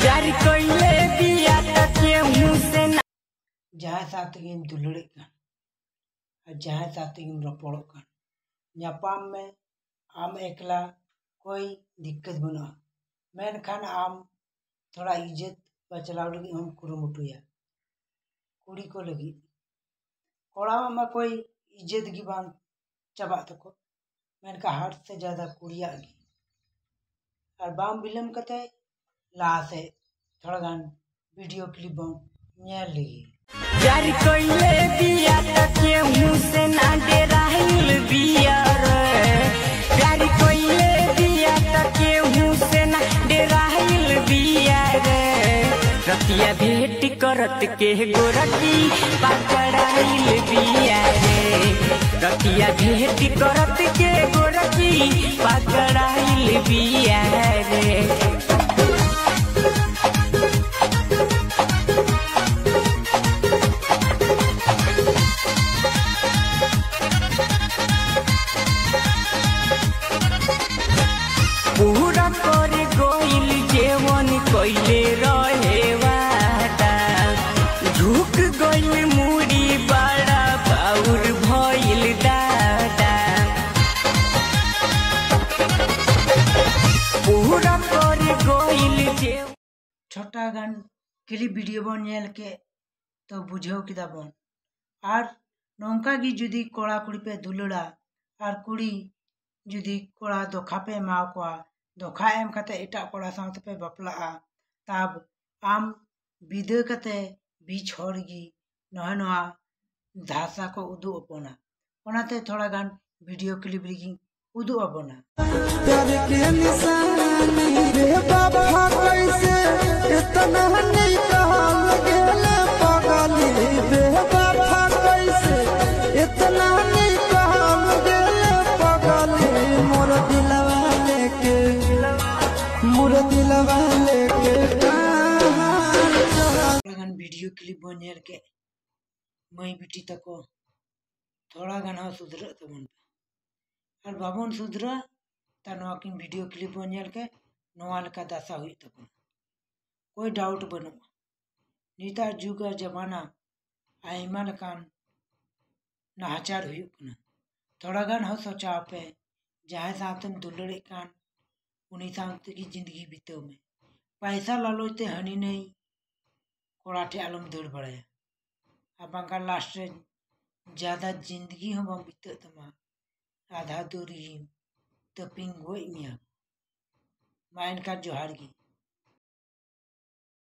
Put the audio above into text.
प्यार कोइले बिया तके मुसे ना जहाँ साथ गिम दुलड़े कान और जहाँ साथ गिम रपड़ो कान ᱧᱟᱯᱟᱢ में आम एकला कोई दिक्कत बना मेनखान आम थोड़ा इज्जत बचलाव लगी हम कुरुमुटुया कुड़ी को लगी कोड़ा में कोई इज्जत की बात चबा तको मेनका हर से ज्यादा कुड़िया की और बाम बिलम कते ला से थोड़ा गान वीडियो क्लिप बम ᱧᱮᱞ लगी प्यार कोइले बिया तके मुसे ना डेराइल बिया रे प्यार कोइले बिया तके मुसे ना डेराइल बिया रे रतिया भेट करत के गोरकी पकड़ाइल बिया रे रतिया भेट करत के गोरकी पकड़ाइल बिया रे पूरा कर गोइल जेवन कोइले रहे वादा झुक गोइल मुड़ी बड़ा बाउर भइल दादा पूरा कर गोइल जे छोटा गान क्लिप वीडियो बन ᱧᱮᱞ के तो बुझाव किदा बन और नौका की जुदी कोड़ा कुड़ी पे दुलड़ा और कुड़ी जुदी कोड़ा धोखा पे एमाव कोआ धोखा एम कते एटा कोड़ा साथ पे बपला तब आम विदे कते बीच होरगी नहनवा धासा को उदु अपना ओनाते थोड़ा गान वीडियो क्लिप लिखी उदु अपना प्यार के निशानी रे बाबा कैसे इतना नहीं कहल गेले पगली रे बाबा कैसे इतना नहीं कहल गेले पगली मोर दिलवा लेके गान वीडियो क्लिप बन के मई बिटी तको थोड़ा गान सुधर तबन और बाबन सुधर तनवाकिन वीडियो क्लिप बन के नवा लका दशा हुई तबन कोई डाउट बनु नीता जुग जमाना आइमा लकान नाचार हुई थोड़ा गान हो सोचा पे जहाँ साथ दुलड़े कान उन्हीं साथ की जिंदगी बीते में पैसा लालोते हनी नहीं कोड़ाठे आलम दौड़ बड़ाया अब बांका लास्ट ज्यादा जिंदगी हम बीते तमा आधा दूरी तपिंग गोई मिया माइन का जोहार की